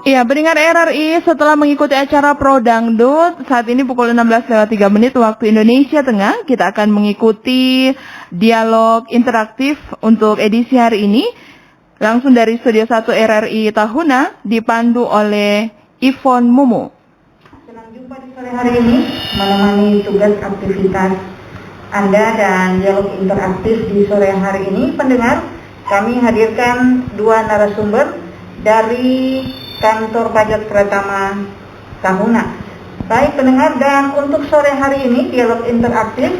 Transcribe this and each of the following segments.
Iya, pendengar RRI, setelah mengikuti acara Pro Dangdut, saat ini pukul 16:03 waktu Indonesia Tengah, kita akan mengikuti dialog interaktif untuk edisi hari ini, langsung dari Studio 1 RRI Tahuna, dipandu oleh Ivon Mumu. Senang jumpa di sore hari ini, menemani tugas aktivitas Anda dan dialog interaktif di sore hari ini. Pendengar, kami hadirkan dua narasumber dari Kantor Pajak Pratama Tahuna. Baik pendengar, dan untuk sore hari ini dialog interaktif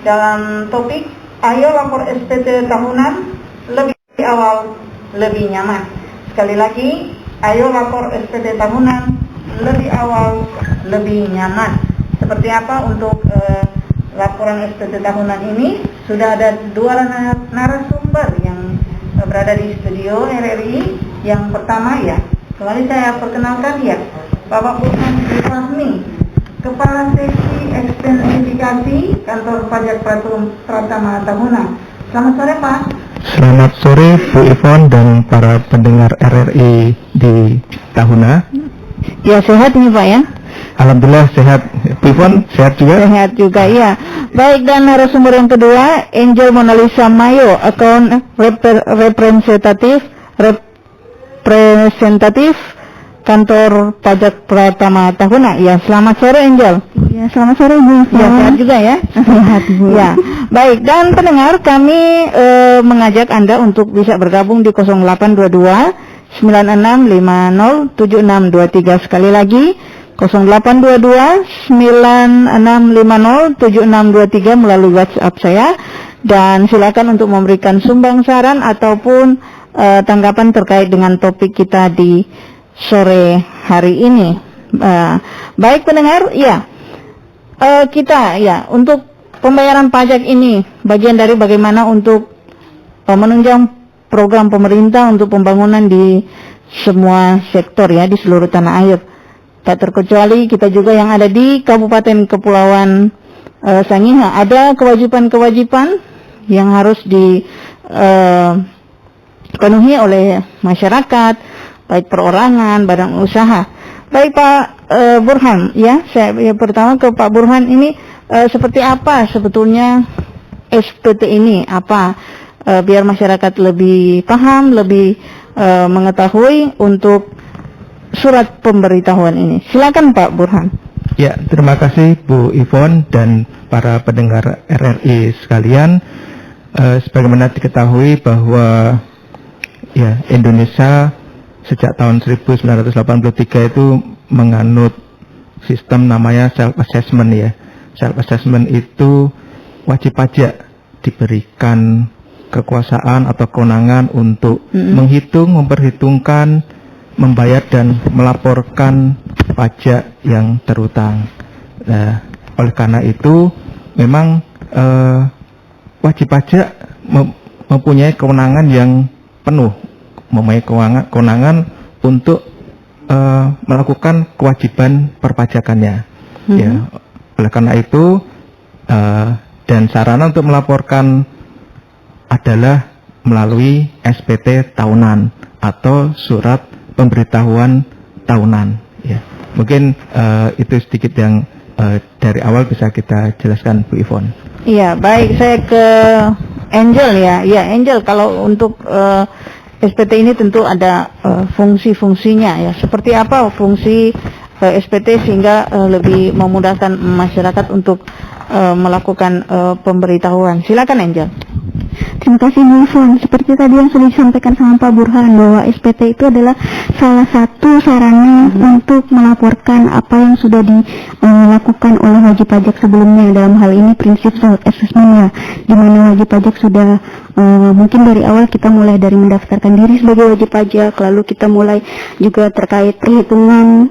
dalam topik Ayo Lapor SPT Tahunan lebih awal, lebih nyaman. Sekali lagi, ayo lapor SPT Tahunan lebih awal, lebih nyaman. Seperti apa untuk laporan SPT Tahunan ini? Sudah ada dua narasumber yang berada di studio RRI. Yang pertama ya, kembali saya perkenalkan ya, Bapak Burhan Fahmi, Kepala Seksi Ekstensifikasi Kantor Pajak Pratama Tahuna. Selamat sore Pak. Selamat sore Bu Ivon dan para pendengar RRI di Tahuna. Ya, sehat ini Pak ya? Alhamdulillah sehat. Bu Ivon sehat juga? Sehat juga ya. Baik, dan narasumber yang kedua, Angel Monalisa Mayo, Account Representatif Kantor Pajak Pratama Tahuna. Ya, selamat sore Angel. Ya, selamat sore Bu. Ya, sehat juga ya. Sehat Bu. Ya, baik, dan pendengar, kami mengajak Anda untuk bisa bergabung di 0822 9650 7623. Sekali lagi 0822 9650 7623 melalui WhatsApp saya, dan silakan untuk memberikan sumbang saran ataupun tanggapan terkait dengan topik kita di sore hari ini. Baik pendengar, ya, kita ya untuk pembayaran pajak ini bagian dari bagaimana untuk menunjang program pemerintah untuk pembangunan di semua sektor ya, di seluruh tanah air. Tak terkecuali kita juga yang ada di Kabupaten Kepulauan Sangihe, ada kewajiban-kewajiban yang harus dipenuhi oleh masyarakat, baik perorangan, badan usaha. Baik Pak Burhan, ya, saya pertama ke Pak Burhan ini, seperti apa sebetulnya SPT ini, apa biar masyarakat lebih paham, lebih mengetahui untuk surat pemberitahuan ini. Silakan Pak Burhan. Ya, terima kasih Bu Ivon dan para pendengar RRI sekalian. Sebagaimana diketahui bahwa ya, Indonesia sejak tahun 1983 itu menganut sistem namanya self assessment ya. Self assessment itu wajib pajak diberikan kekuasaan atau kewenangan untuk menghitung, memperhitungkan, membayar dan melaporkan pajak yang terutang. Nah, oleh karena itu memang wajib pajak mempunyai kewenangan yang penuh, mempunyai kewenangan untuk melakukan kewajiban perpajakannya. Ya, oleh karena itu dan sarana untuk melaporkan adalah melalui SPT tahunan atau surat pemberitahuan tahunan. Ya, mungkin itu sedikit yang dari awal bisa kita jelaskan Bu Ivon. Iya, baik, saya ke Angel ya. Ya, Angel, kalau untuk SPT ini tentu ada fungsi-fungsinya ya. Seperti apa fungsi SPT sehingga lebih memudahkan masyarakat untuk melakukan pemberitahuan. Silakan Angel. Terima kasih Bu Ivon. Seperti tadi yang sudah disampaikan sama Pak Burhan, bahwa SPT itu adalah salah satu sarana untuk melaporkan apa yang sudah dilakukan oleh wajib pajak sebelumnya. Dalam hal ini prinsip self assessment, di mana wajib pajak sudah mungkin dari awal kita mulai dari mendaftarkan diri sebagai wajib pajak, lalu kita mulai juga terkait perhitungan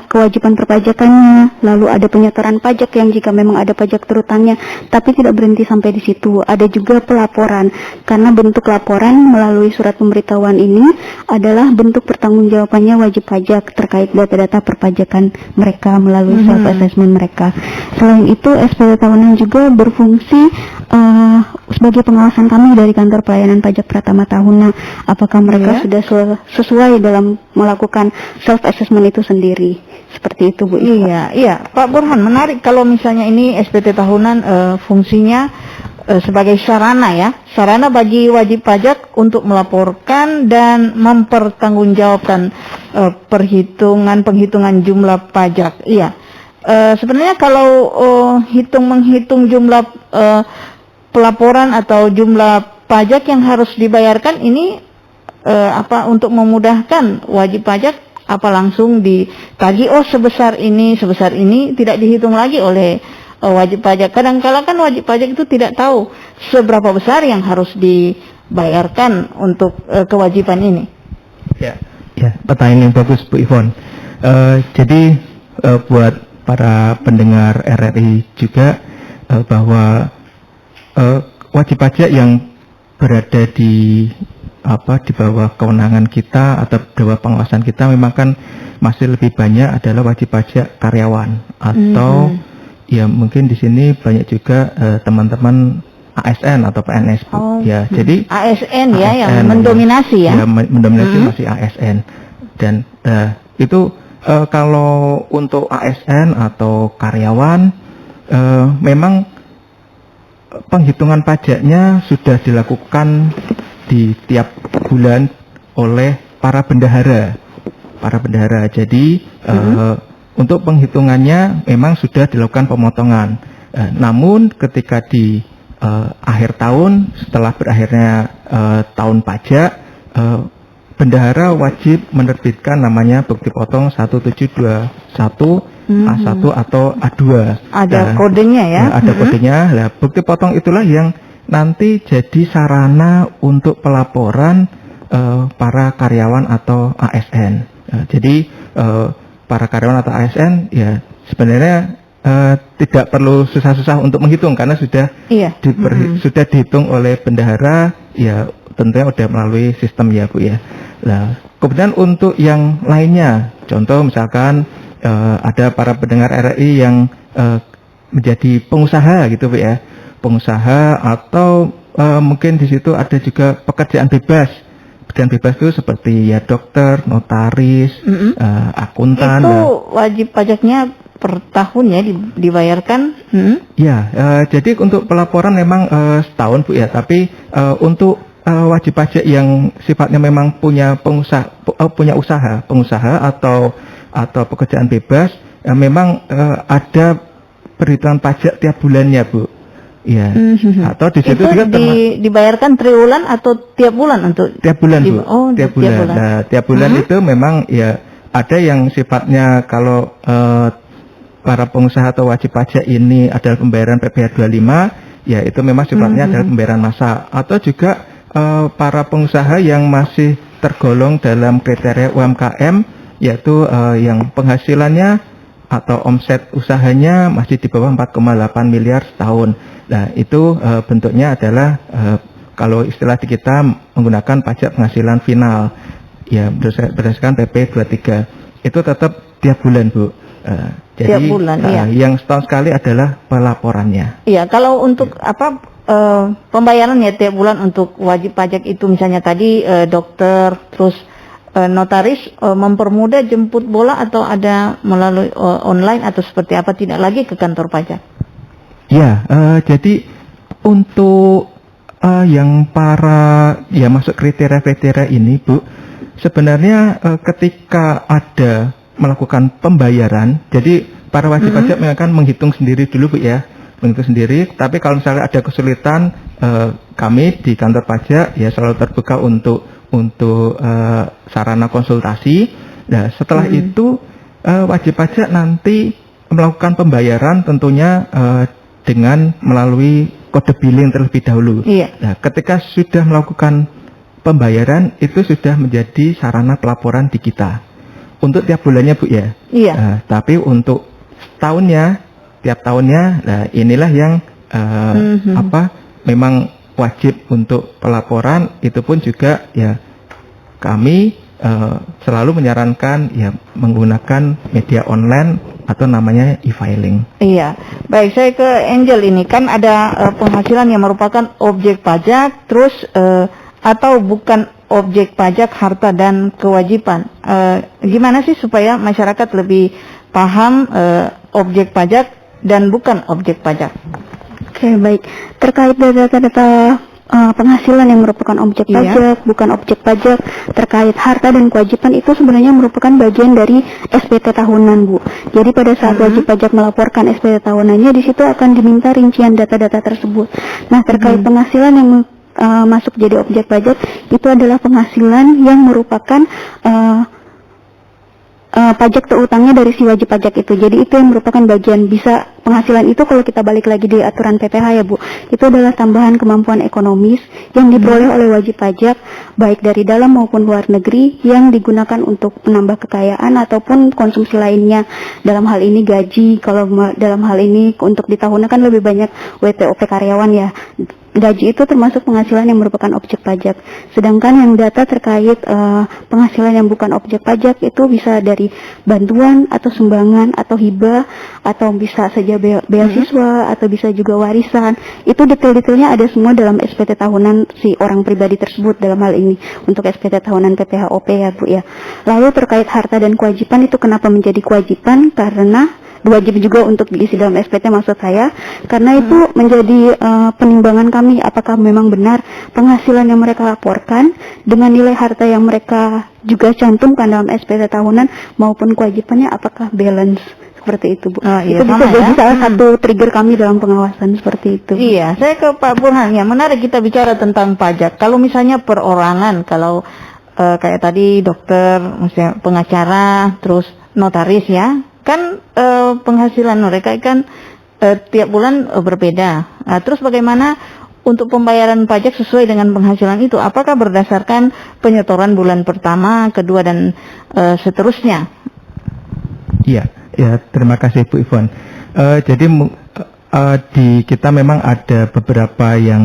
kewajiban perpajakannya, lalu ada penyetoran pajak yang jika memang ada pajak terutangnya, tapi tidak berhenti sampai di situ. Ada juga pelaporan, karena bentuk laporan melalui surat pemberitahuan ini adalah bentuk pertanggungjawabannya wajib pajak terkait data-data perpajakan mereka melalui self-assessment mereka. Selain itu, SPT tahunan juga berfungsi sebagai pengawasan kami dari kantor pelayanan pajak Pratama Tahuna, apakah mereka sudah sesuai dalam melakukan self-assessment itu sendiri. Seperti itu, Bu. Iya, Pak Burhan, menarik kalau misalnya ini SPT tahunan fungsinya sebagai sarana bagi wajib pajak untuk melaporkan dan mempertanggungjawabkan penghitungan jumlah pajak. Iya. Sebenarnya kalau menghitung jumlah pelaporan atau jumlah pajak yang harus dibayarkan ini untuk memudahkan wajib pajak, apa langsung ditagih sebesar ini tidak dihitung lagi oleh wajib pajak. Kadang-kala kan wajib pajak itu tidak tahu seberapa besar yang harus dibayarkan untuk kewajiban ini. Ya, pertanyaan yang bagus, Bu Ivon. Jadi buat para pendengar RRI juga bahwa wajib pajak yang berada di bawah kewenangan kita atau di bawah pengawasan kita memang kan masih lebih banyak adalah wajib pajak karyawan atau ya mungkin di sini banyak juga teman-teman ASN atau PNS, Bu. Ya, jadi ASN yang mendominasi ya. Mendominasi masih ASN. Dan itu kalau untuk ASN atau karyawan memang penghitungan pajaknya sudah dilakukan di tiap bulan oleh para bendahara. Jadi untuk penghitungannya memang sudah dilakukan pemotongan. Namun ketika di akhir tahun, setelah berakhirnya tahun pajak, bendahara wajib menerbitkan namanya bukti potong 1721 A1 atau A2. Ada kodenya ya? Ada kodenya. Nah, bukti potong itulah yang nanti jadi sarana untuk pelaporan para karyawan atau ASN. Jadi para karyawan atau ASN ya sebenarnya tidak perlu susah-susah untuk menghitung karena sudah sudah dihitung oleh bendahara, ya tentunya sudah melalui sistem ya, Bu ya. Nah, kemudian untuk yang lainnya, contoh misalkan ada para pendengar RRI yang menjadi pengusaha gitu, Bu ya. Pengusaha atau mungkin di situ ada juga pekerjaan bebas. Pekerjaan bebas itu seperti ya dokter, notaris, akuntan. Itu wajib pajaknya per tahun ya dibayarkan? Ya, jadi untuk pelaporan memang setahun, Bu ya. Tapi untuk wajib pajak yang sifatnya memang punya pengusaha atau pekerjaan bebas, memang ada perhitungan pajak tiap bulannya, Bu. Ya, atau di situ juga dibayarkan triwulan atau tiap bulan untuk tiap bulan, Bu. Tiap bulan. Nah, tiap bulan itu memang ya ada yang sifatnya kalau para pengusaha atau wajib pajak ini adalah pembayaran PPh 25, ya itu memang sifatnya adalah pembayaran massa. Atau juga para pengusaha yang masih tergolong dalam kriteria UMKM, yaitu yang penghasilannya atau omset usahanya masih di bawah 4,8 miliar setahun. Nah, itu bentuknya adalah kalau istilah di kita menggunakan pajak penghasilan final. Ya, berdasarkan PP 23. Itu tetap tiap bulan, Bu. Jadi tiap bulan, yang setahun sekali adalah pelaporannya. Iya, kalau untuk pembayaran ya tiap bulan untuk wajib pajak itu misalnya tadi dokter, terus notaris mempermudah jemput bola atau ada melalui online atau seperti apa, tidak lagi ke kantor pajak? Ya, jadi untuk yang para ya masuk kriteria-kriteria ini, Bu, sebenarnya ketika ada melakukan pembayaran, jadi para wajib pajak akan menghitung sendiri dulu, Bu ya, menghitung sendiri. Tapi kalau misalnya ada kesulitan, kami di kantor pajak ya selalu terbuka untuk sarana konsultasi. Nah, setelah itu wajib pajak nanti melakukan pembayaran tentunya dengan melalui kode billing terlebih dahulu. Nah, ketika sudah melakukan pembayaran itu sudah menjadi sarana pelaporan di kita. untuk tiap bulannya Bu ya. Iya. Tapi untuk tahunnya, tiap tahunnya, nah inilah yang memang wajib untuk pelaporan. Itu pun juga ya kami selalu menyarankan ya menggunakan media online atau namanya e-filing. Iya, baik, saya ke Angel. Ini kan ada penghasilan yang merupakan objek pajak, terus atau bukan objek pajak, harta dan kewajiban. Gimana sih supaya masyarakat lebih paham objek pajak dan bukan objek pajak? Oke, baik. Terkait data-data penghasilan yang merupakan objek pajak, bukan objek pajak, terkait harta dan kewajiban itu sebenarnya merupakan bagian dari SPT tahunan, Bu. Jadi pada saat wajib pajak melaporkan SPT tahunannya, di situ akan diminta rincian data-data tersebut. Nah, terkait penghasilan yang masuk jadi objek pajak, itu adalah penghasilan yang merupakan pajak terutangnya dari si wajib pajak itu. Jadi itu yang merupakan bagian, bisa penghasilan itu kalau kita balik lagi di aturan PPh ya Bu, itu adalah tambahan kemampuan ekonomis yang diperoleh oleh wajib pajak baik dari dalam maupun luar negeri yang digunakan untuk menambah kekayaan ataupun konsumsi lainnya. Dalam hal ini gaji, kalau dalam hal ini untuk di tahunan kan lebih banyak WTOP karyawan ya. Gaji itu termasuk penghasilan yang merupakan objek pajak. Sedangkan yang data terkait penghasilan yang bukan objek pajak itu bisa dari bantuan atau sumbangan atau hibah atau bisa saja beasiswa atau bisa juga warisan. Itu detail-detailnya ada semua dalam SPT tahunan si orang pribadi tersebut, dalam hal ini untuk SPT tahunan PPh-OP ya Bu ya. Lalu terkait harta dan kewajiban itu kenapa menjadi kewajiban? Karena wajib juga untuk diisi dalam SPT maksud saya, karena itu menjadi penimbangan kami apakah memang benar penghasilan yang mereka laporkan dengan nilai harta yang mereka juga cantumkan dalam SPT tahunan maupun kewajibannya apakah balance, seperti itu Bu. Iya, itu bisa jadi ya. salah satu trigger kami dalam pengawasan seperti itu. Iya, saya ke Pak Burhan. Ya, menarik kita bicara tentang pajak. Kalau misalnya perorangan, kalau kayak tadi dokter, misalnya pengacara, terus notaris ya, kan penghasilan mereka kan tiap bulan berbeda. Terus bagaimana untuk pembayaran pajak sesuai dengan penghasilan itu? Apakah berdasarkan penyetoran bulan pertama, kedua dan seterusnya? Iya, ya terima kasih Bu Ivon. Jadi di kita memang ada beberapa yang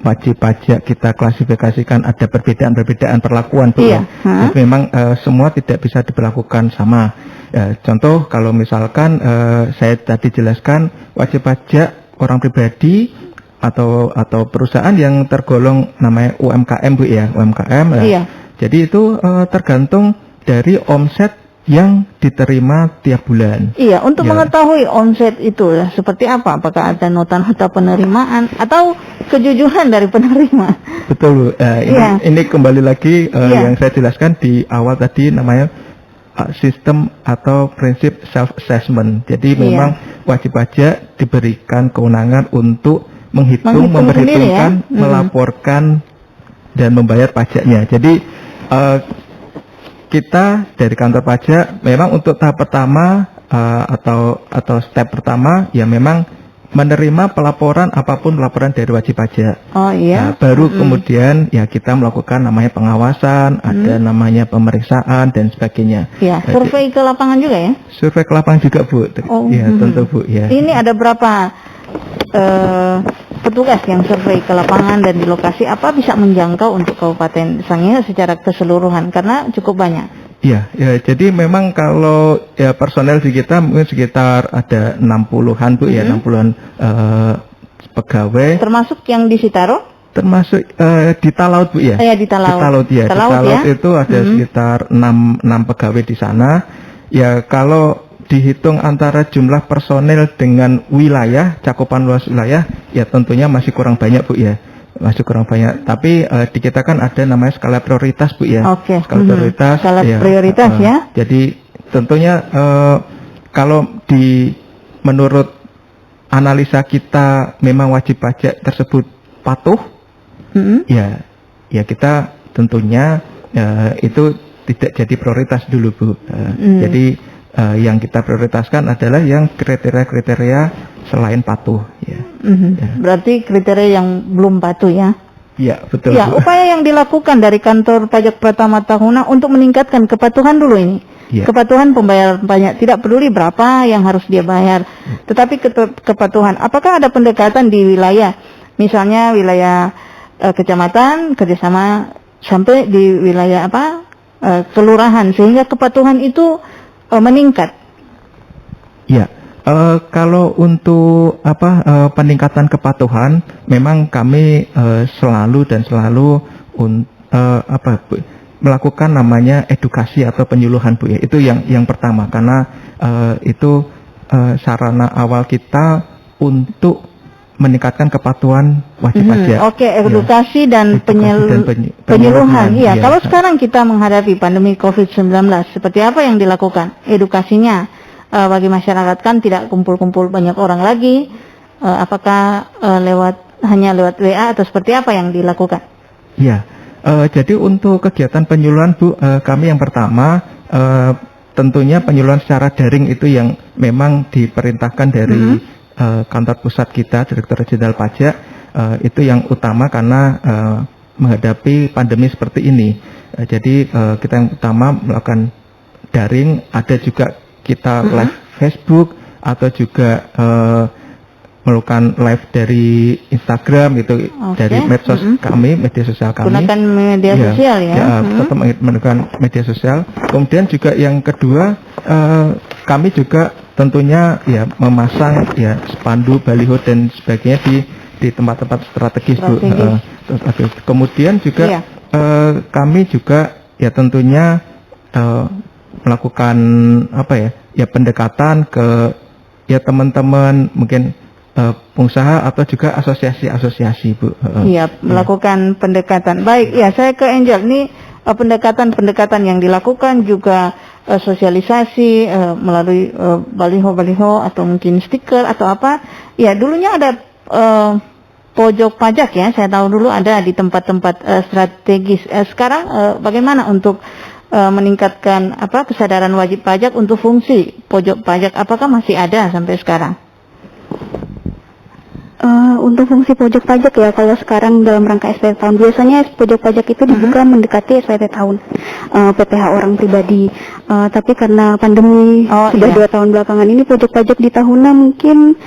wajib pajak kita klasifikasikan ada perbedaan-perbedaan perlakuan Bu. Iya. Jadi memang semua tidak bisa diberlakukan sama. Contoh kalau misalkan saya tadi jelaskan wajib pajak orang pribadi atau perusahaan yang tergolong namanya UMKM Bu ya, UMKM. Iya. Jadi itu tergantung dari omset yang diterima tiap bulan. Iya, untuk Ya. mengetahui omset itu seperti apa? Apakah ada nota-nota penerimaan atau kejujuran dari penerima? Betul Bu. Ini kembali lagi Iya. yang saya jelaskan di awal tadi namanya sistem atau prinsip self-assessment. Jadi Iya. memang wajib pajak diberikan kewenangan untuk menghitung, memperhitungkan, sendiri ya. melaporkan dan membayar pajaknya. Jadi kita dari kantor pajak memang untuk tahap pertama atau step pertama ya memang menerima pelaporan apapun laporan dari wajib pajak. Oh iya. Nah, baru kemudian ya kita melakukan namanya pengawasan, ada namanya pemeriksaan dan sebagainya. Ya, Jadi, survei ke lapangan juga ya? survei ke lapangan juga Bu. Oh, Ya tentu Bu ya. Ini ada berapa petugas yang survei ke lapangan dan di lokasi, apa bisa menjangkau untuk Kabupaten Sangihe secara keseluruhan karena cukup banyak? Iya, ya, jadi memang kalau ya personel di kita mungkin sekitar ada 60-an Bu ya, 60-an pegawai. Termasuk yang di Sitaro? Termasuk di Talaut Bu ya. Di Talaut. Di Talaut ya. Di Talaut Talaut ya? itu ada sekitar 6 pegawai di sana. Ya kalau dihitung antara jumlah personel dengan wilayah, cakupan luas wilayah, ya tentunya masih kurang banyak Bu ya. Masih kurang banyak. Tapi di kita kan ada namanya skala prioritas Bu ya. Oke. Skala prioritas. Skala prioritas ya. Jadi tentunya kalau menurut analisa kita memang wajib pajak tersebut patuh, ya kita tentunya itu tidak jadi prioritas dulu Bu. Jadi yang kita prioritaskan adalah yang kriteria-kriteria selain patuh ya. Berarti kriteria yang belum patuh ya? Iya, betul. Ya, Bu. upaya yang dilakukan dari kantor pajak Pratama Tahunan untuk meningkatkan kepatuhan dulu ini. Ya. Kepatuhan pembayaran pajak, tidak peduli berapa yang harus dia bayar, tetapi kepatuhan. Apakah ada pendekatan di wilayah, misalnya wilayah kecamatan kerjasama sampai di wilayah kelurahan, sehingga kepatuhan itu meningkat? Ya. Kalau untuk peningkatan kepatuhan, memang kami selalu melakukan namanya edukasi atau penyuluhan, Bu ya. Itu yang pertama, karena itu sarana awal kita untuk meningkatkan kepatuhan wajib pajak. Oke, edukasi dan penyuluhan. Iya, ya. Kalau sekarang kita menghadapi pandemi COVID-19, seperti apa yang dilakukan? Edukasinya bagi masyarakat, kan tidak kumpul-kumpul banyak orang lagi. Apakah hanya lewat WA atau seperti apa yang dilakukan? Iya. Jadi untuk kegiatan penyuluhan, Bu, kami yang pertama tentunya penyuluhan secara daring itu yang memang diperintahkan dari kantor pusat kita, Direktorat Jenderal Pajak, itu yang utama karena menghadapi pandemi seperti ini. Jadi kita yang utama melakukan daring, ada juga kita live Facebook atau juga melakukan live dari Instagram gitu, dari medsos kami, media sosial kami. Gunakan media sosial ya. Tetap menggunakan media sosial. Kemudian juga yang kedua, kami juga tentunya ya memasang ya spanduk, baliho dan sebagainya di tempat-tempat strategis, Bu. Kemudian juga kami juga ya tentunya melakukan pendekatan ke ya teman-teman mungkin pengusaha atau juga asosiasi-asosiasi, Bu. Iya, melakukan pendekatan. Baik, ya saya ke Angel. Ini pendekatan yang dilakukan juga sosialisasi melalui baliho-baliho atau mungkin stiker atau apa. Ya, dulunya ada pojok pajak ya. Saya tahu dulu ada di tempat-tempat strategis. Sekarang bagaimana untuk meningkatkan kesadaran wajib pajak untuk fungsi pojok pajak? Apakah masih ada sampai sekarang? Untuk fungsi pojok pajak ya, kalau sekarang dalam rangka SPT tahun, biasanya pojok pajak itu dibuka mendekati SPT tahun PPh orang pribadi. Tapi karena pandemi sudah 2 tahun belakangan ini, pojok pajak di tahunan mungkin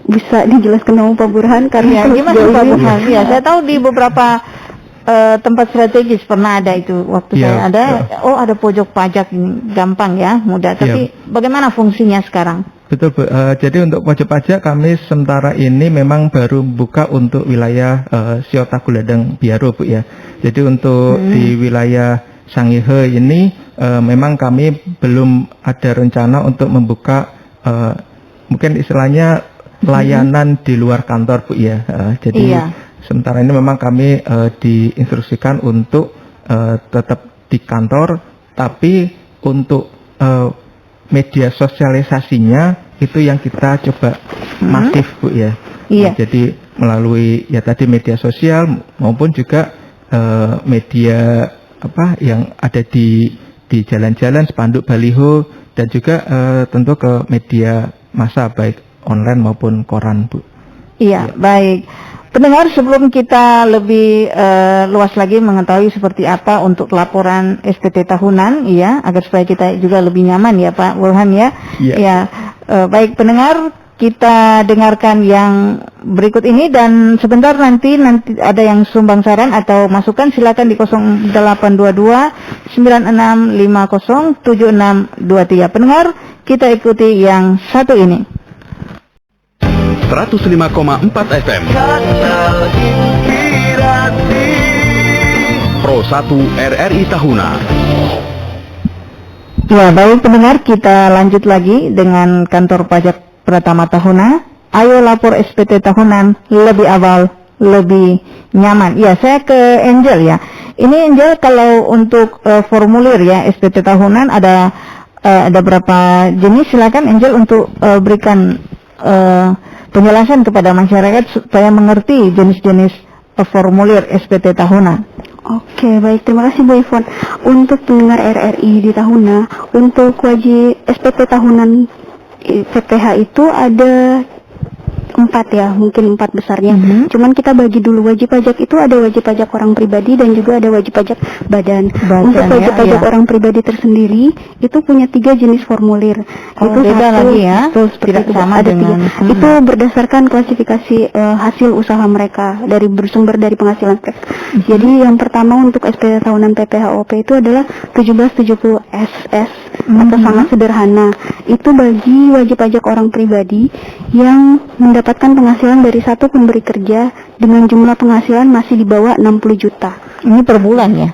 bisa dijelaskan sama Pak Burhan karena gimana Pak Burhan? Ya, saya tahu di beberapa tempat strategis pernah ada itu waktu saya ada. Ada pojok pajak, ini gampang ya, mudah. Tapi bagaimana fungsinya sekarang? Betul, Bu. Jadi untuk pojok pajak kami sementara ini memang baru buka untuk wilayah Siota Guladang Biaro, Bu ya. Jadi untuk di wilayah Sangihe ini memang kami belum ada rencana untuk membuka mungkin istilahnya layanan di luar kantor, Bu ya. Jadi sementara ini memang kami diinstruksikan untuk tetap di kantor, tapi untuk media sosialisasinya itu yang kita coba masif, Bu ya. Jadi melalui ya tadi media sosial maupun juga media yang ada di jalan-jalan, spanduk, baliho, dan juga tentu ke media massa baik online maupun koran, Bu. Iya, baik. Pendengar, sebelum kita lebih luas lagi mengetahui seperti apa untuk laporan SPT tahunan, ya, agar supaya kita juga lebih nyaman ya Pak Burhan ya. Baik pendengar, kita dengarkan yang berikut ini dan sebentar nanti ada yang sumbang saran atau masukan, silakan di 0822 9650 7623. Pendengar, kita ikuti yang satu ini. 105,4 FM Pro 1 RRI Tahunan. Ya, baik pendengar, kita lanjut lagi dengan kantor pajak Pratama Tahunan. Ayo lapor SPT tahunan lebih awal, lebih nyaman. Ya, saya ke Angel ya. Ini Angel, kalau untuk formulir ya SPT tahunan ada berapa jenis? Silakan Angel untuk berikan penjelasan kepada masyarakat supaya mengerti jenis-jenis formulir SPT tahunan. Oke, baik, terima kasih Bu Ivon. Untuk pendengar RRI di tahunan, untuk wajib SPT tahunan PPh itu ada 4 ya, mungkin 4 besarnya. Cuman kita bagi dulu, wajib pajak itu ada wajib pajak orang pribadi dan juga ada wajib pajak badan. Untuk wajib pajak orang pribadi tersendiri itu punya 3 jenis formulir. Itu beda satu, lagi ya, betul, seperti tidak itu, sama ada dengan 3. Itu berdasarkan klasifikasi hasil usaha mereka dari bersumber dari penghasilan mereka. Jadi yang pertama untuk SPT tahunan PPHOP itu adalah 1770 SS atau sangat sederhana. Itu bagi wajib pajak orang pribadi yang mendapatkan penghasilan dari satu pemberi kerja dengan jumlah penghasilan masih di bawah 60 juta. Ini per bulan ya?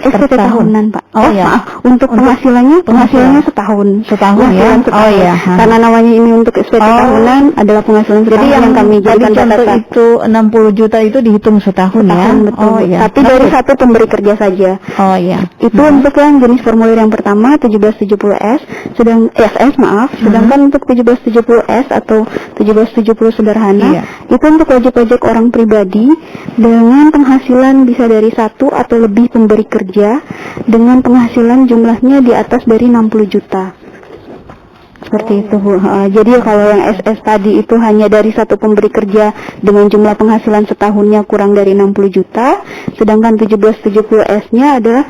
SPT tahunan, Pak. Oh ya. Maaf, untuk penghasilannya setahun. Setahun ya? Oh ya. Karena namanya ini untuk SPT tahunan adalah penghasilan setahun. Jadi yang kami jadikan contoh catatan. itu 60 juta itu dihitung setahun ya? Betul. Oh ya. Tapi dari satu pemberi kerja saja. Oh ya. Itu untuk yang jenis formulir yang pertama 1770S, sedangkan untuk 1770S atau 1770 sederhana itu untuk wajib pajak orang pribadi dengan penghasilan bisa dari satu atau lebih pemberi kerja dengan penghasilan jumlahnya di atas dari 60 juta. Seperti itu, Bu. Jadi kalau yang SS tadi itu hanya dari satu pemberi kerja dengan jumlah penghasilan setahunnya kurang dari 60 juta, sedangkan 1770S-nya adalah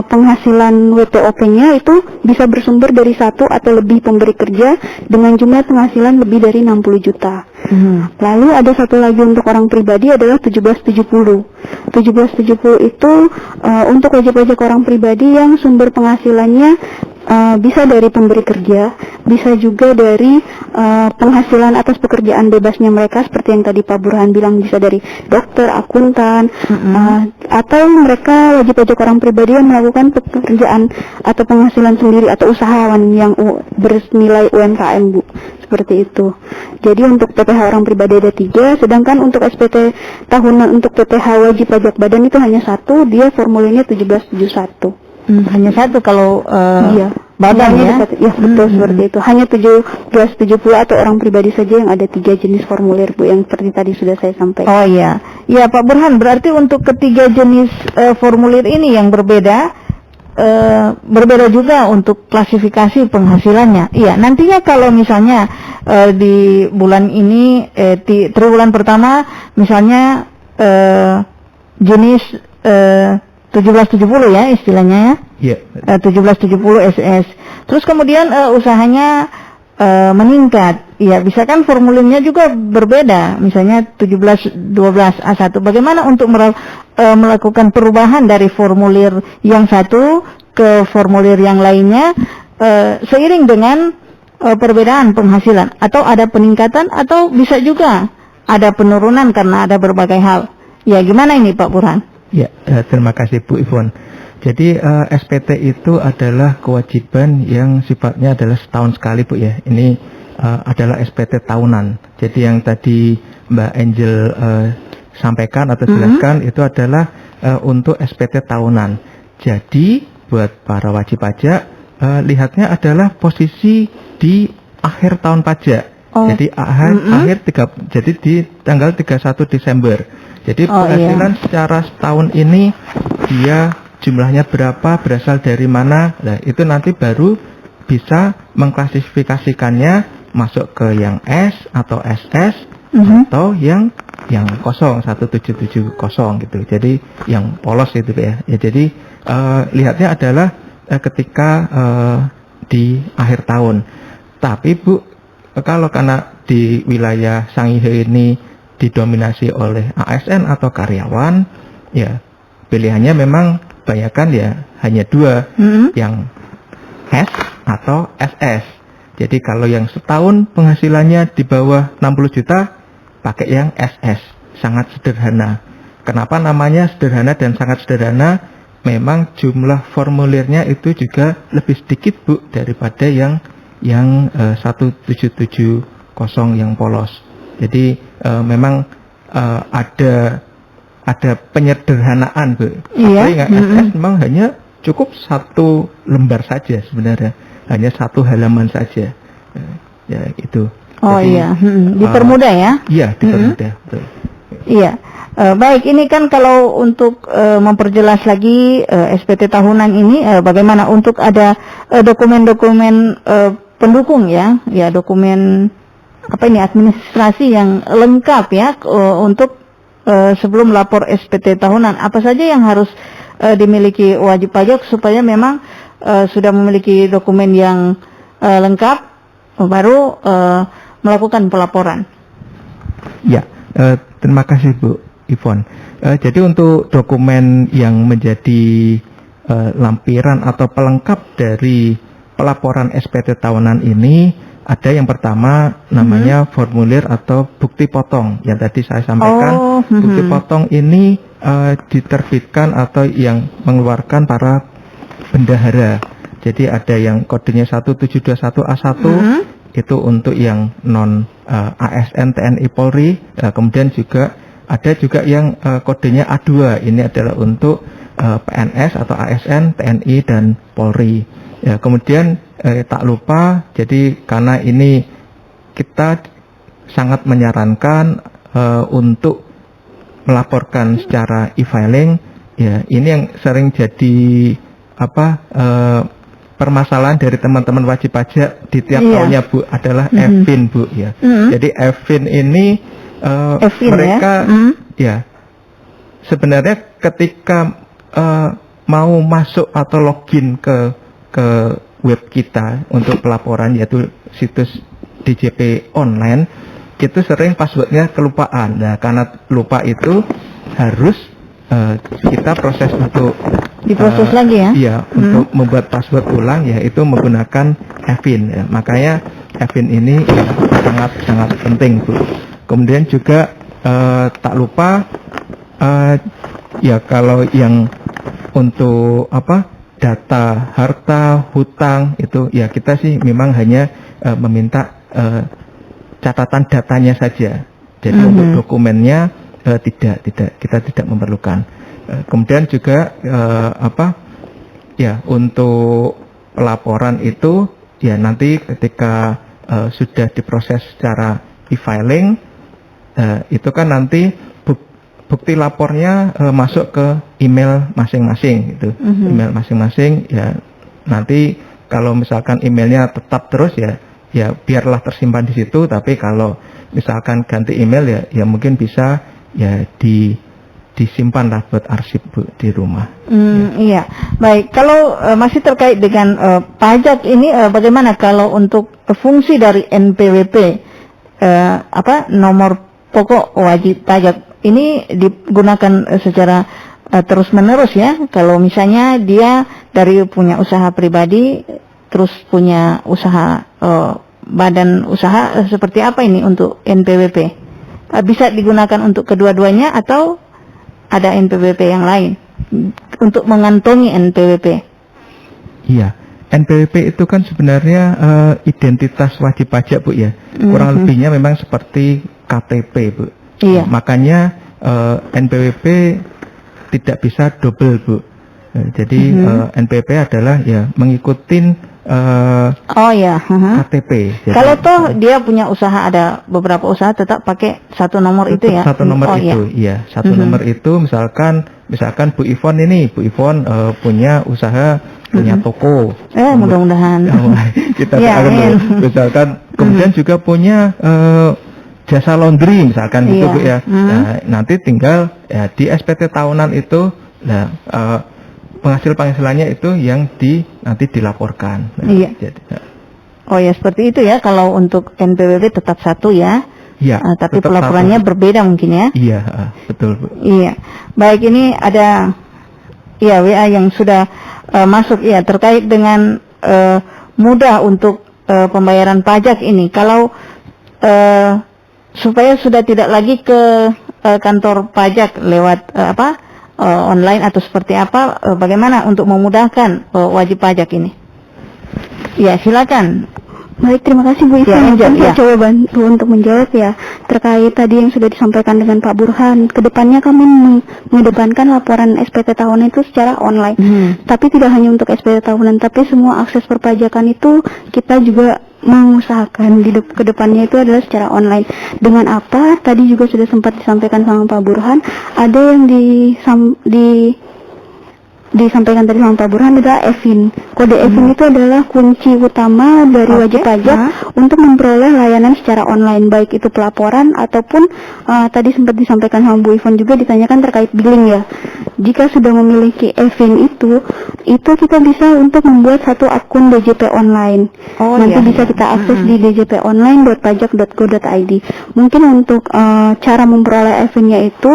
penghasilan WPOP-nya itu bisa bersumber dari satu atau lebih pemberi kerja dengan jumlah penghasilan lebih dari 60 juta. Lalu ada satu lagi untuk orang pribadi adalah 1770. 1770 itu untuk wajib pajak orang pribadi yang sumber penghasilannya bisa dari pemberi kerja, bisa juga dari penghasilan atas pekerjaan bebasnya mereka seperti yang tadi Pak Burhan bilang, bisa dari dokter, akuntan, atau mereka wajib pajak orang pribadi yang melakukan pekerjaan atau penghasilan sendiri atau usahawan yang bernilai UMKM, Bu. Seperti itu. Jadi untuk PPh orang pribadi ada 3, sedangkan untuk SPT tahunan untuk PPh wajib pajak badan itu hanya 1, dia formulirnya 1771. Hanya satu kalau badan ya? Ya betul, seperti itu. Hanya 1770 atau orang pribadi saja yang ada 3 jenis formulir, Bu, yang seperti tadi sudah saya sampaikan. Oh iya. Ya Pak Burhan, berarti untuk ketiga jenis formulir ini yang berbeda juga untuk klasifikasi penghasilannya. Iya, nantinya kalau misalnya di bulan ini triwulan pertama misalnya jenis 1770 ya istilahnya ya. 1770 SS. Terus kemudian usahanya meningkat. Ya, bisa kan formulirnya juga berbeda. Misalnya 1712 A1. Bagaimana untuk melakukan perubahan dari formulir yang satu ke formulir yang lainnya seiring dengan perbedaan penghasilan, atau ada peningkatan atau bisa juga ada penurunan karena ada berbagai hal. Ya, gimana ini Pak Burhan? Ya, terima kasih Bu Ivon. Jadi SPT itu adalah kewajiban yang sifatnya adalah setahun sekali, Bu ya. Ini adalah SPT tahunan. Jadi yang tadi Mbak Angel sampaikan atau jelaskan itu adalah untuk SPT tahunan. Jadi buat para wajib pajak lihatnya adalah posisi di akhir tahun pajak. Jadi jadi di tanggal 31 Desember. Jadi penghasilan secara setahun ini dia jumlahnya berapa, berasal dari mana. Nah, itu nanti baru bisa mengklasifikasikannya masuk ke yang S atau SS atau yang kosong 1770 gitu. Jadi yang polos itu ya. Ya, jadi lihatnya adalah ketika di akhir tahun. Tapi Bu, kalau karena di wilayah Sangihe ini didominasi oleh ASN atau karyawan, ya pilihannya memang kebanyakan ya hanya 2, yang S atau SS. Jadi kalau yang setahun penghasilannya di bawah 60 juta pakai yang SS, sangat sederhana. Kenapa namanya sederhana dan sangat sederhana? Memang jumlah formulirnya itu juga lebih sedikit, Bu, daripada yang 1770 yang polos. Jadi memang ada penyederhanaan, Bu. Iya. SS memang hanya cukup 1 lembar saja sebenarnya, hanya 1 halaman saja. Ya itu. Oh. Jadi, iya, dipermudah ya? Iya, dipermudah. Betul. Iya. Baik, ini kan kalau untuk memperjelas lagi SPT tahunan ini bagaimana untuk ada dokumen-dokumen pendukung ya dokumen administrasi yang lengkap ya untuk sebelum lapor SPT tahunan. Apa saja yang harus dimiliki wajib pajak supaya memang sudah memiliki dokumen yang lengkap baru melakukan pelaporan? Ya, terima kasih Bu Ivon. Jadi untuk dokumen yang menjadi lampiran atau pelengkap dari pelaporan SPT tahunan ini, ada yang pertama namanya formulir atau bukti potong yang tadi saya sampaikan. Bukti potong ini diterbitkan atau yang mengeluarkan para bendahara. Jadi ada yang kodenya 1721A1 itu untuk yang non ASN TNI Polri. Kemudian juga ada juga yang kodenya A2, ini adalah untuk PNS atau ASN TNI dan Polri. Ya, kemudian tak lupa, jadi karena ini kita sangat menyarankan untuk melaporkan secara e-filing, ya ini yang sering jadi permasalahan dari teman-teman wajib pajak di tiap tahunnya Bu adalah EFIN Bu ya. Jadi EFIN ini mereka ya sebenarnya ketika mau masuk atau login ke web kita untuk pelaporan yaitu situs DJP online, itu sering passwordnya kelupaan. Nah karena lupa itu harus kita proses untuk diproses lagi ya? Iya, untuk membuat password ulang yaitu menggunakan EFIN ya. Makanya EFIN ini sangat penting Bu. Kemudian juga tak lupa ya kalau yang untuk data harta hutang itu ya kita sih memang hanya meminta catatan datanya saja. Jadi untuk dokumennya kita tidak memerlukan. Kemudian juga ya untuk pelaporan itu ya nanti ketika sudah diproses secara e-filing itu kan nanti bukti lapornya masuk ke email masing-masing gitu. Email masing-masing ya nanti kalau misalkan emailnya tetap terus ya biarlah tersimpan di situ, tapi kalau misalkan ganti email ya mungkin bisa ya disimpan lah buat arsip Bu di rumah. Iya, baik. Kalau masih terkait dengan pajak ini, bagaimana kalau untuk fungsi dari NPWP, nomor pokok wajib pajak ini digunakan secara terus-menerus ya? Kalau misalnya dia dari punya usaha pribadi, terus punya usaha badan usaha, seperti apa ini untuk NPWP? Bisa digunakan untuk kedua-duanya atau ada NPWP yang lain untuk mengantongi NPWP? Iya, NPWP itu kan sebenarnya identitas wajib pajak Bu ya. Kurang lebihnya memang seperti KTP Bu. Iya. Makanya NPWP tidak bisa double Bu. Jadi NPWP adalah ya mengikutin KTP. Jadi, kalau toh dia punya usaha, ada beberapa usaha tetap pakai satu nomor itu ya? Satu nomor itu, iya. Satu nomor itu misalkan Bu Ivon punya usaha, punya toko. Mudah-mudahan. Kita misalkan kemudian juga punya jasa laundry misalkan gitu Bu ya. Nah, nanti tinggal ya di SPT tahunan itu penghasilannya itu yang nanti dilaporkan. Iya. Oh ya seperti itu ya. Kalau untuk NPWP tetap satu ya. Iya. Tapi pelaporannya berbeda mungkin ya. Iya, betul Bu. Iya. Baik, ini ada WA yang sudah masuk ya terkait dengan mudah untuk pembayaran pajak ini. Kalau supaya sudah tidak lagi ke kantor pajak lewat online atau seperti apa, bagaimana untuk memudahkan wajib pajak ini? Ya, silakan. Baik, terima kasih Bu Ivon. Saya coba bantu untuk menjawab ya terkait tadi yang sudah disampaikan dengan Pak Burhan. Kedepannya kami mengedepankan laporan SPT tahunan itu secara online. Tapi tidak hanya untuk SPT tahunan, tapi semua akses perpajakan itu kita juga mengusahakan di kedepannya itu adalah secara online. Dengan apa? Tadi juga sudah sempat disampaikan sama Pak Burhan. Ada yang disampaikan tadi sama Pak Burhan adalah EVIN. Kode EVIN itu adalah kunci utama dari wajib pajak untuk memperoleh layanan secara online, baik itu pelaporan ataupun tadi sempat disampaikan sama Bu Ivon juga ditanyakan terkait billing ya. Jika sudah memiliki EVIN itu kita bisa untuk membuat satu akun DJP online. Nanti bisa kita akses di djponline.pajak.go.id. Mungkin untuk cara memperoleh EVIN-nya itu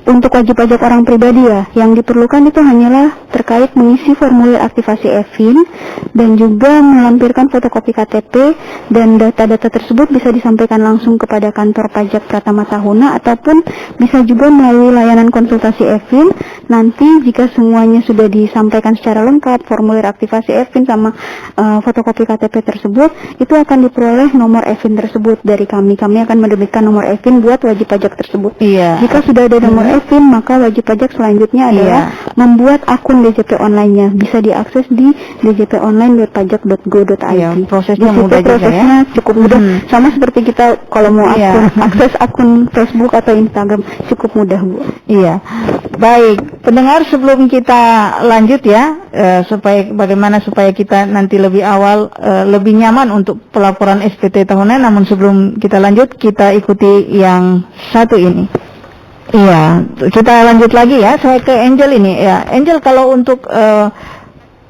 untuk wajib pajak orang pribadi ya, yang diperlukan itu hanyalah terkait mengisi formulir aktivasi EVIN dan juga melampirkan fotokopi KTP, dan data-data tersebut bisa disampaikan langsung kepada kantor pajak Pratama Tahuna ataupun bisa juga melalui layanan konsultasi EVIN. Nanti jika semuanya sudah disampaikan secara lengkap, formulir aktivasi EVIN sama fotokopi KTP tersebut, itu akan diperoleh nomor EVIN tersebut dari kami. Kami akan menerbitkan nomor EVIN buat wajib pajak tersebut. Jika sudah ada nomor EVIN, maka wajib pajak selanjutnya adalah membuat akun DJP online-nya. Bisa diakses di djponline.pajak.go.id. Prosesnya mudah juga prosesnya cukup mudah. Sama seperti kita kalau mau akses akun Facebook atau Instagram, cukup mudah, Bu. Baik, pendengar, sebelum kita lanjut ya, bagaimana supaya kita nanti lebih awal lebih nyaman untuk pelaporan SPT tahunan. Namun sebelum kita lanjut, kita ikuti yang satu ini. Kita lanjut lagi ya. Saya ke Angel ini ya. Angel, kalau untuk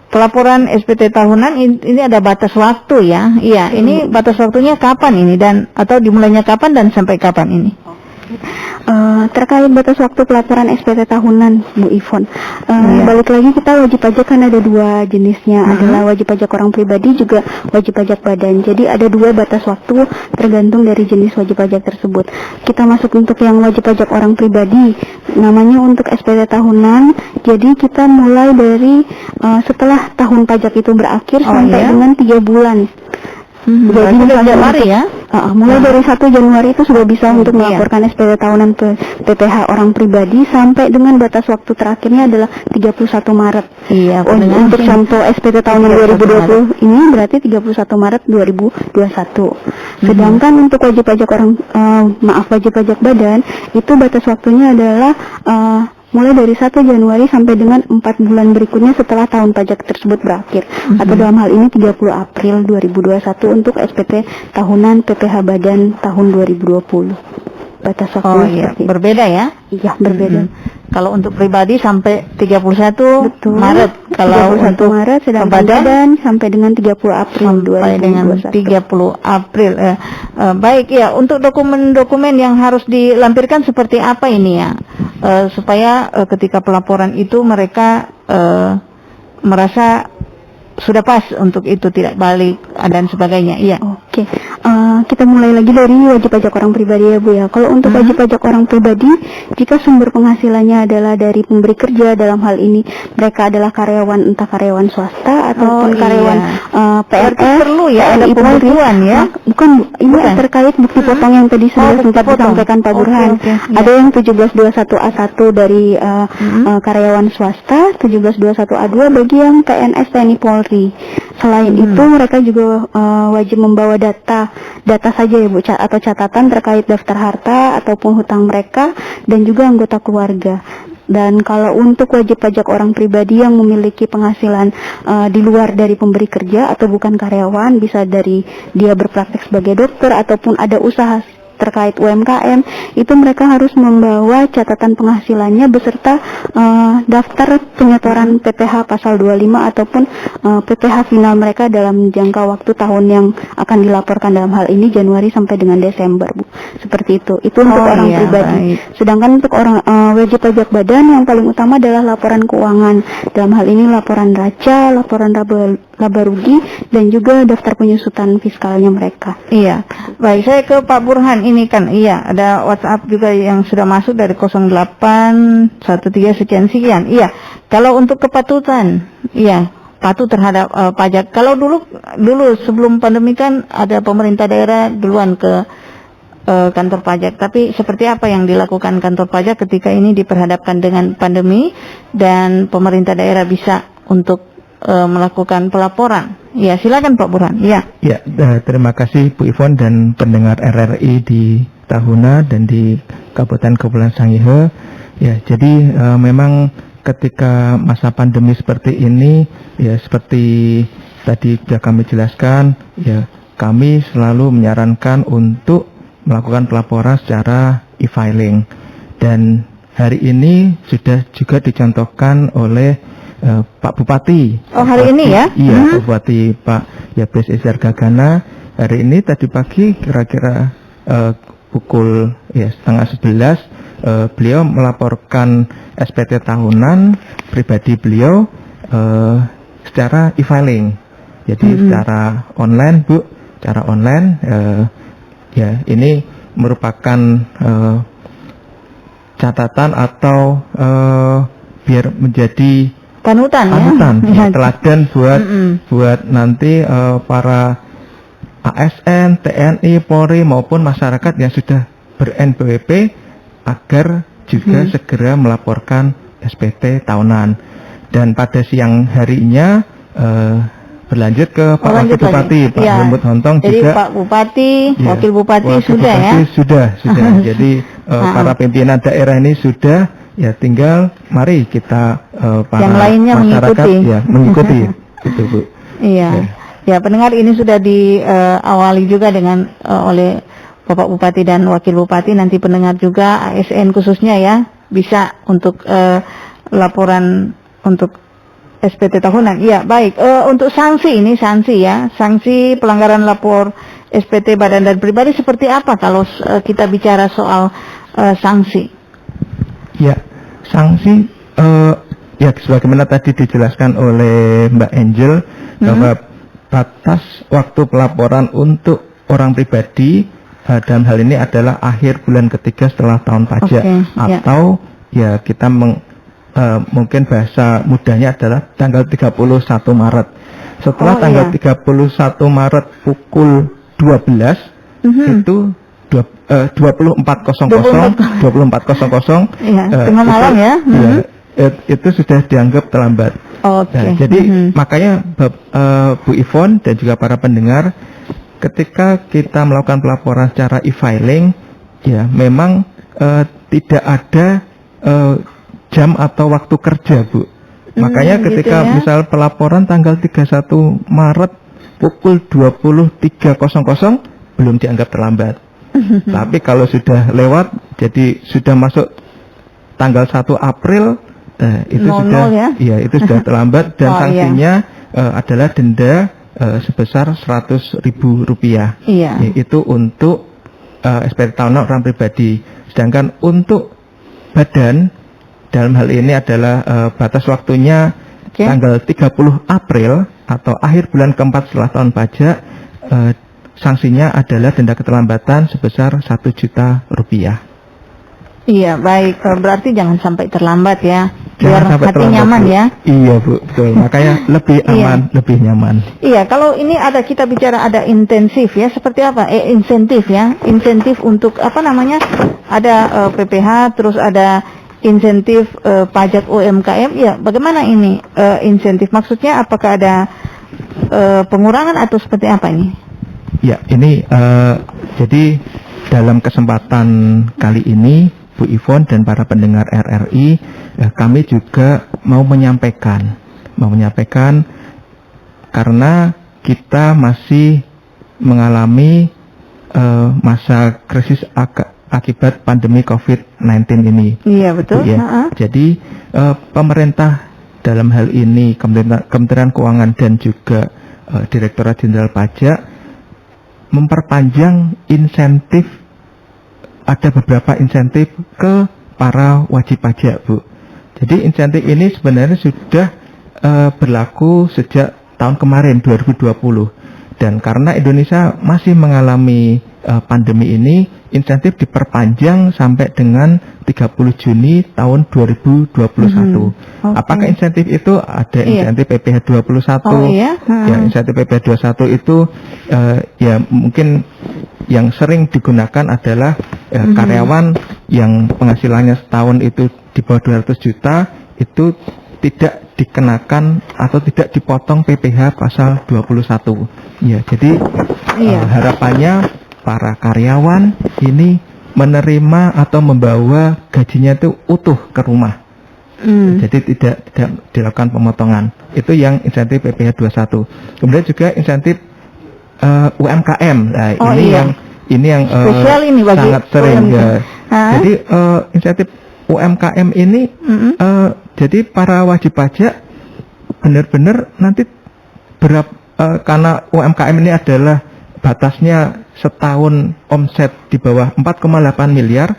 pelaporan SPT tahunan ini ada batas waktu ya. Ini batas waktunya kapan ini, dan atau dimulainya kapan dan sampai kapan ini? Terkait batas waktu pelaporan SPT tahunan, Bu Ivon, balik lagi, kita wajib pajak kan ada dua jenisnya, adalah wajib pajak orang pribadi juga wajib pajak badan. Jadi ada dua batas waktu tergantung dari jenis wajib pajak tersebut. Kita masuk untuk yang wajib pajak orang pribadi, namanya untuk SPT tahunan. Jadi kita mulai dari setelah tahun pajak itu berakhir sampai dengan 3 bulan. Jadi Januari ya? Mulai dari 1 Januari itu sudah bisa untuk melaporkan SPT tahunan PPH orang pribadi, sampai dengan batas waktu terakhirnya adalah 31 Maret. Untuk contoh SPT tahunan 2020 ini berarti 31 Maret 2021. Sedangkan untuk wajib pajak wajib pajak badan itu batas waktunya adalah mulai dari 1 Januari sampai dengan 4 bulan berikutnya setelah tahun pajak tersebut berakhir. Atau dalam hal ini 30 April 2021 untuk SPT tahunan PPH badan tahun 2020. Batas waktunya berbeda ya? Iya, berbeda. Kalau untuk pribadi sampai 31 Maret. Kalau 31 untuk Maret, sedangkan badan sampai dengan 30 April sampai 2021. dengan 30 April. Baik ya, untuk dokumen-dokumen yang harus dilampirkan seperti apa ini ya? Supaya ketika pelaporan itu mereka merasa sudah pas untuk itu, tidak balik dan sebagainya. Kita mulai lagi dari wajib pajak orang pribadi ya, Bu ya. Kalau untuk wajib pajak orang pribadi, jika sumber penghasilannya adalah dari pemberi kerja, dalam hal ini mereka adalah karyawan, entah karyawan swasta ataupun karyawan PNS, perlu ya ada pembukuan ya. Bukan, ini terkait bukti potong yang tadi sudah sempat disampaikan Pak Burhan. Ada yang 1721A1 dari karyawan swasta, 1721A2 bagi yang PNS TNI Polri. Selain itu mereka juga wajib membawa data saja ya, Bu, atau catatan terkait daftar harta ataupun hutang mereka dan juga anggota keluarga. Dan kalau untuk wajib pajak orang pribadi yang memiliki penghasilan di luar dari pemberi kerja atau bukan karyawan, bisa dari dia berpraktek sebagai dokter ataupun ada usaha terkait UMKM, itu mereka harus membawa catatan penghasilannya beserta daftar penyetoran PPH pasal 25 ataupun PPH final mereka dalam jangka waktu tahun yang akan dilaporkan, dalam hal ini Januari sampai dengan Desember, Bu. Seperti itu. Itu untuk orang pribadi. Sedangkan untuk orang wajib pajak badan, yang paling utama adalah laporan keuangan. Dalam hal ini laporan raca, laporan laba rugi, dan juga daftar penyusutan fiskalnya mereka. Baik, saya ke Pak Burhan. Ini kan ada WhatsApp juga yang sudah masuk dari 0813 sekian. Kalau untuk kepatutan, patuh terhadap pajak. Kalau dulu sebelum pandemi kan ada pemerintah daerah duluan ke kantor pajak. Tapi seperti apa yang dilakukan kantor pajak ketika ini diperhadapkan dengan pandemi dan pemerintah daerah bisa untuk melakukan pelaporan? Silakan Pak Burhan. Terima kasih Bu Ivon dan pendengar RRI di Tahuna dan di Kabupaten Kepulauan Sangihe. Ya, jadi memang ketika masa pandemi seperti ini, ya seperti tadi sudah kami jelaskan, ya kami selalu menyarankan untuk melakukan pelaporan secara e-filing. Dan hari ini sudah juga dicontohkan oleh Pak Bupati. Oh, hari ini ya? Iya, Pak Bupati Pak Yabes Isyar Gagana. Hari ini tadi pagi kira-kira pukul ya 10:30 beliau melaporkan SPT tahunan pribadi beliau secara e-filing. Jadi secara online, Bu, secara online. Ya, ini merupakan catatan atau biar menjadi panutan ya, teladan buat nanti para ASN, TNI, Polri maupun masyarakat yang sudah ber-NPWP agar juga segera melaporkan SPT tahunan. Dan pada siang harinya berlanjut ke Pak Wakil Bupati, Pak Lembut Hontong. Jadi juga Pak Bupati, Wakil Bupati sudah Bupati ya? Sudah. Jadi para pimpinan daerah ini sudah. Ya, tinggal mari kita para yang lainnya masyarakat mengikuti gitu, Bu. Iya. Ya, pendengar, ini sudah diawali juga dengan oleh Bapak Bupati dan Wakil Bupati. Nanti pendengar juga ASN khususnya ya bisa untuk laporan untuk SPT tahunan. Iya, baik. Untuk sanksi ya, sanksi pelanggaran lapor SPT badan dan pribadi seperti apa kalau kita bicara soal sanksi? Ya, sanksi ya sebagaimana tadi dijelaskan oleh Mbak Angel bahwa batas waktu pelaporan untuk orang pribadi dalam hal ini adalah akhir bulan ketiga setelah tahun pajak, atau ya kita mungkin bahasa mudahnya adalah tanggal 31 Maret. Setelah tanggal 31 Maret pukul 12 itu 24.00 tengah malam ya. Itu sudah dianggap terlambat. Jadi makanya Bu Ivon dan juga para pendengar, ketika kita melakukan pelaporan secara e-filing, ya memang tidak ada jam atau waktu kerja, Bu. Makanya ketika misal pelaporan tanggal 31 Maret pukul 23.00 belum dianggap terlambat. Tapi kalau sudah lewat, jadi sudah masuk tanggal 1 April, itu itu sudah terlambat, dan sanksinya adalah denda sebesar Rp100.000. Itu untuk SPT tahunan orang pribadi. Sedangkan untuk badan, dalam hal ini adalah batas waktunya tanggal 30 April atau akhir bulan keempat setelah tahun pajak. Sanksinya adalah denda keterlambatan sebesar Rp1.000.000. Iya, baik. Berarti jangan sampai terlambat ya. Biar hati nyaman ya. Iya, Bu, betul. Makanya lebih aman, lebih nyaman. Iya, kalau ini kita bicara ada intensif ya, seperti apa? Insentif ya. Insentif untuk apa namanya? Ada PPH, terus ada insentif pajak UMKM. Ya, bagaimana ini insentif? Maksudnya apakah ada pengurangan atau seperti apa ini? Ya, ini jadi dalam kesempatan kali ini Bu Ivon dan para pendengar RRI, kami juga mau menyampaikan karena kita masih mengalami masa krisis akibat pandemi COVID-19 ini. Iya, betul. Ya. Jadi pemerintah dalam hal ini Kementerian Keuangan dan juga Direktorat Jenderal Pajak memperpanjang insentif, ada beberapa insentif ke para wajib pajak, Bu. Jadi insentif ini sebenarnya sudah berlaku sejak tahun kemarin 2020, dan karena Indonesia masih mengalami pandemi ini, insentif diperpanjang sampai dengan 30 Juni tahun 2021. Apakah insentif itu ada insentif PPh 21? Ya, insentif PPh 21 itu ya mungkin yang sering digunakan adalah karyawan yang penghasilannya setahun itu di bawah 200 juta itu tidak dikenakan atau tidak dipotong PPh pasal 21. Ya, jadi harapannya para karyawan ini menerima atau membawa gajinya itu utuh ke rumah. Jadi tidak dilakukan pemotongan. Itu yang insentif PPh 21. Kemudian juga insentif UMKM. Nah, ini yang spesial ini bagi sangat sering UMKM. ya. Jadi insentif UMKM ini jadi para wajib pajak benar-benar nanti karena UMKM ini adalah batasnya setahun omset di bawah 4,8 miliar,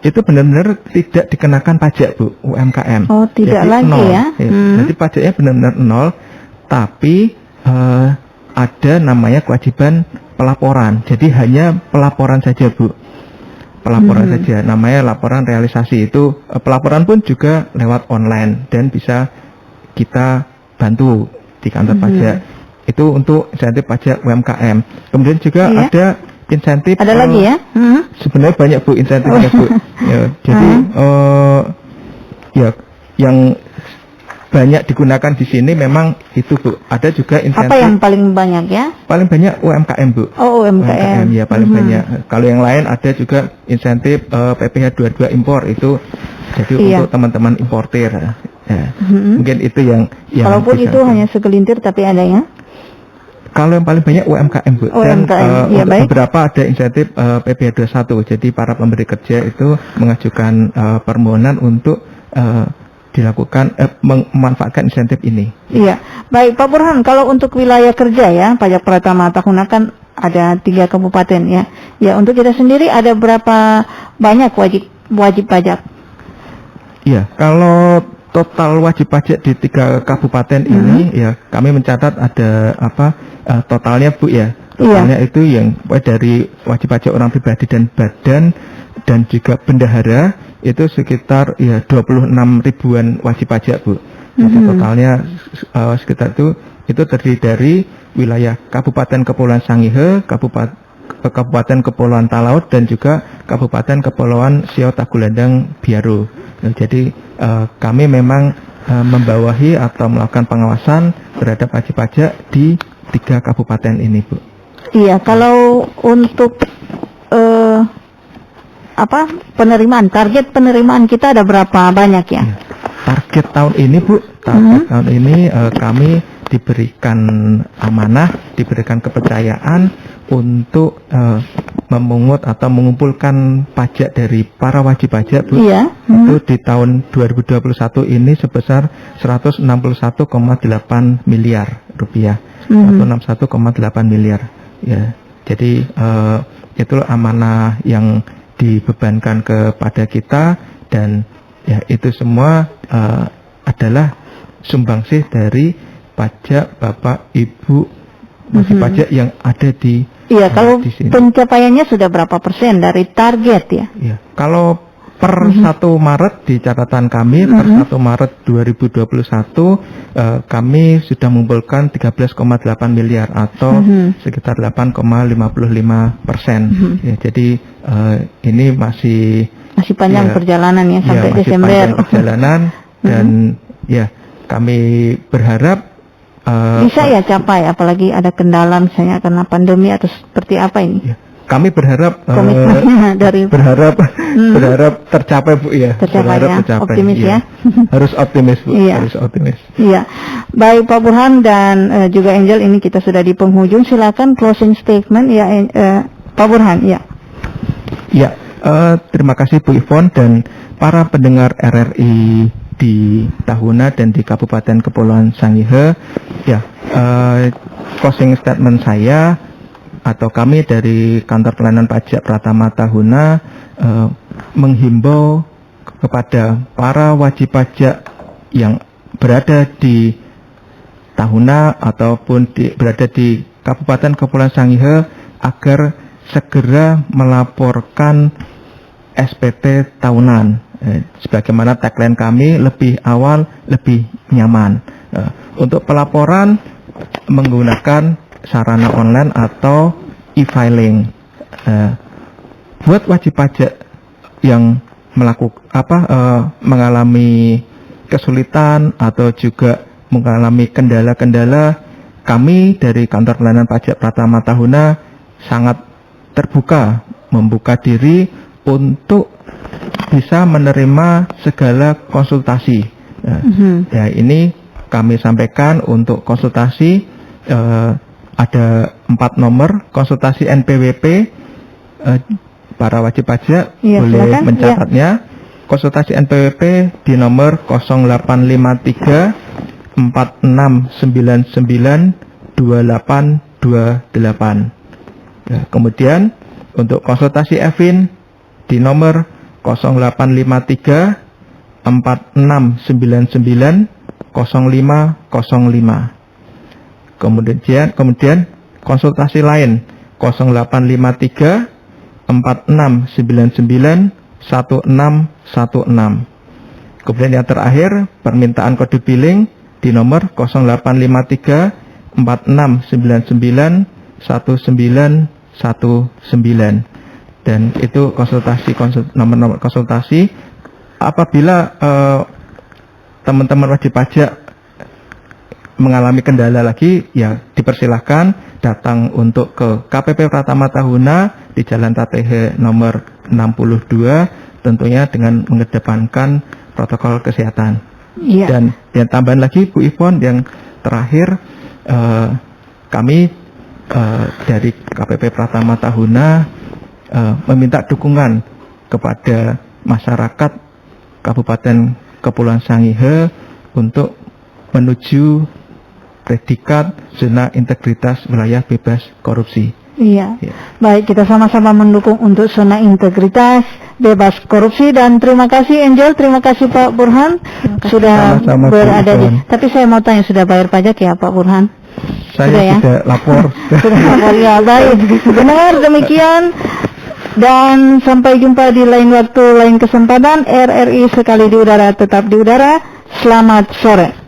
itu benar-benar tidak dikenakan pajak, Bu, UMKM. Oh, tidak jadi lagi nol, ya. Jadi pajaknya benar-benar nol, tapi ada namanya kewajiban pelaporan. Jadi hanya pelaporan saja, Bu. Pelaporan saja, namanya laporan realisasi. Itu pelaporan pun juga lewat online dan bisa kita bantu di kantor pajak. Itu untuk insentif pajak UMKM. Kemudian juga ada insentif. Ada lagi ya? Sebenarnya banyak, Bu, insentifnya, Bu. Ya, jadi ya yang banyak digunakan di sini memang itu, Bu. Ada juga insentif. Apa yang paling banyak ya? Paling banyak UMKM, Bu. Oh, UMKM. Ya, paling banyak. Kalau yang lain ada juga insentif PPh 22 impor, itu jadi untuk teman-teman importir. Ya. Mungkin itu yang walaupun itu hanya segelintir tapi ada ya. Kalau yang paling banyak UMKM, Bu. Dan ya, untuk beberapa ada insentif PPh 21. Jadi para pemberi kerja itu mengajukan permohonan untuk dilakukan memanfaatkan insentif ini. Iya, baik Pak Burhan. Kalau untuk wilayah kerja ya, pajak Pratama Tahuna kan ada 3 kabupaten ya. Ya, untuk kita sendiri ada berapa banyak wajib pajak? Iya, kalau total wajib pajak di 3 kabupaten ini ya kami mencatat ada totalnya, Bu, ya. Totalnya itu yang dari wajib pajak orang pribadi dan badan dan juga bendahara itu sekitar 26 ribuan wajib pajak, Bu. Jadi totalnya sekitar itu terdiri dari wilayah Kabupaten Kepulauan Sangihe, Kabupaten Kepulauan Talaut dan juga Kabupaten Kepulauan Siau Tagulandang Biaro. Jadi kami memang membawahi atau melakukan pengawasan terhadap wajib pajak di 3 kabupaten ini, Bu. Iya, kalau untuk target penerimaan kita ada berapa banyak ya? Target tahun ini, Bu, tahun ini kami diberikan amanah, diberikan kepercayaan untuk memungut atau mengumpulkan pajak dari para wajib pajak, Bu. Iya. Itu di tahun 2021 ini sebesar 161,8 miliar rupiah. 161,8 miliar. Ya. Jadi itulah amanah yang dibebankan kepada kita dan ya itu semua adalah sumbangsih dari pajak Bapak Ibu wajib pajak yang ada di kalau di sini. Pencapaiannya sudah berapa persen dari target ya? Iya. Kalau per 1 Maret di catatan kami per 1 Maret 2021 kami sudah mengumpulkan 13,8 miliar atau sekitar 8,55%. Ya, jadi ini masih panjang perjalanan ya sampai masih Desember. Panjang perjalanan dan ya kami berharap bisa ya capai, apalagi ada kendala misalnya karena pandemi atau seperti apa ini? Ya, kami berharap komitmennya dari berharap tercapai, Bu, ya. Tercapai ya, optimis ya. Harus optimis, Bu. Iya. Harus optimis. Iya. Baik Pak Burhan dan juga Angel, ini kita sudah di penghujung. Silakan closing statement ya, Pak Burhan. Ya. Ya, terima kasih Bu Ivon dan para pendengar RRI di Tahuna dan di Kabupaten Kepulauan Sangihe. Ya, closing statement saya atau kami dari Kantor Pelayanan Pajak Pratama Tahuna menghimbau kepada para wajib pajak yang berada di Tahuna ataupun berada di Kabupaten Kepulauan Sangihe agar segera melaporkan SPT tahunan. Sebagaimana tagline kami, lebih awal, lebih nyaman. Untuk pelaporan menggunakan sarana online atau e-filing. Buat wajib pajak yang mengalami kesulitan atau juga mengalami kendala-kendala, kami dari Kantor Pelayanan Pajak Pratama Tahuna sangat terbuka membuka diri untuk bisa menerima segala konsultasi. Ya, ini kami sampaikan untuk konsultasi ada 4 nomor konsultasi NPWP. Para wajib pajak boleh silakan. mencatatnya. Konsultasi NPWP di nomor 0853 4699 2828. Ya, kemudian untuk konsultasi Evin di nomor 0853 4699 0505. Kemudian konsultasi lain 0853 4699 1616. Kemudian yang terakhir permintaan kode billing di nomor 0853 4699 1919. Dan itu nomor konsultasi. Apabila teman-teman wajib pajak mengalami kendala lagi, ya dipersilahkan datang untuk ke KPP Pratama Tahuna di Jalan Tatehe nomor 62, tentunya dengan mengedepankan protokol kesehatan. Iya. Dan yang tambahan lagi Bu Ivon, yang terakhir kami dari KPP Pratama Tahuna meminta dukungan kepada masyarakat Kabupaten Kepulauan Sangihe untuk menuju predikat zona integritas wilayah bebas korupsi. Iya. Baik, kita sama-sama mendukung untuk zona integritas bebas korupsi. Dan terima kasih Angel, terima kasih Pak Burhan sudah Sama-sama, berada di. Bu. Tapi saya mau tanya, sudah bayar pajak ya Pak Burhan? Saya sudah lapor. Sudah lapor ya, baik. Benar demikian. Dan sampai jumpa di lain waktu, lain kesempatan. RRI sekali di udara, tetap di udara. Selamat sore.